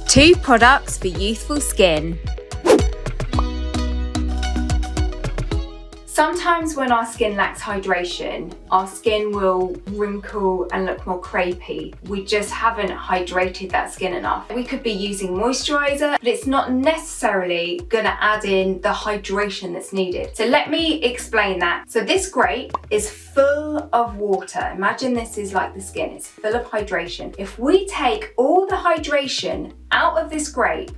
2 products for youthful skin. Sometimes when our skin lacks hydration, our skin will wrinkle and look more crepey. We just haven't hydrated that skin enough. We could be using moisturizer, but it's not necessarily gonna add in the hydration that's needed. So let me explain that. So this grape is full of water. Imagine this is like the skin, it's full of hydration. If we take all the hydration out of this grape,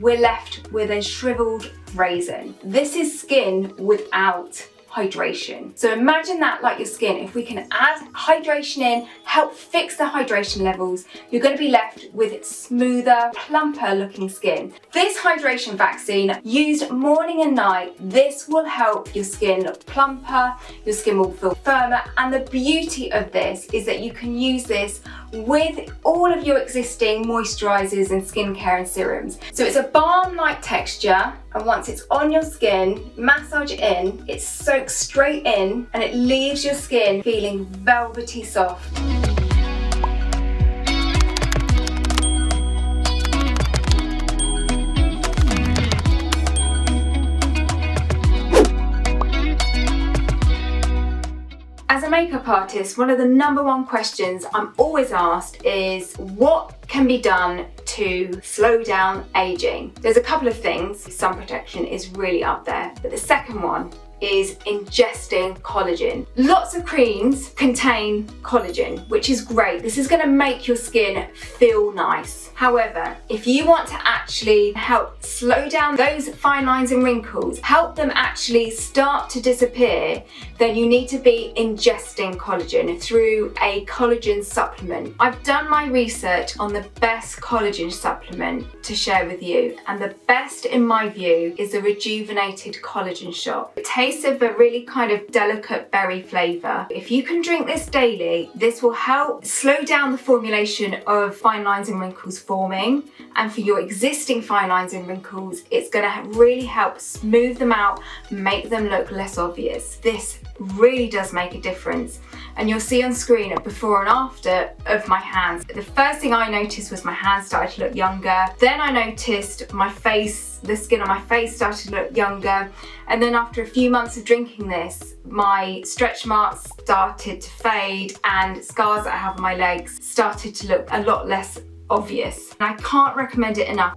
we're left with a shriveled raisin. This is skin without hydration. So imagine that like your skin. If we can add hydration in, help fix the hydration levels, you're going to be left with smoother, plumper looking skin. This hydration vaccine, used morning and night, this will help your skin look plumper, your skin will feel firmer, and the beauty of this is that you can use this with all of your existing moisturizers and skincare and serums. So it's a balm-like texture, and once it's on your skin, massage it in, it soaks straight in and it leaves your skin feeling velvety soft. As a makeup artist, one of the #1 questions I'm always asked is what can be done to slow down aging? There's a couple of things. Sun protection is really up there, but the second one is ingesting collagen. Lots of creams contain collagen, which is great. This is going to make your skin feel nice. However, if you want to actually help slow down those fine lines and wrinkles, help them actually start to disappear, then you need to be ingesting collagen through a collagen supplement. I've done my research on the best collagen supplement to share with you, and the best in my view is the rejuvenated collagen shot. It tastes of a really kind of delicate berry flavour. If you can drink this daily, this will help slow down the formulation of fine lines and wrinkles forming, and for your existing fine lines and wrinkles, it's going to really help smooth them out, make them look less obvious. This really does make a difference, and you'll see on screen a before and after of my hands. The first thing I noticed was my hands started to look younger. Then I noticed my face, the skin on my face started to look younger, and then after a few months of drinking this, my stretch marks started to fade and scars that I have on my legs started to look a lot less obvious. And I can't recommend it enough.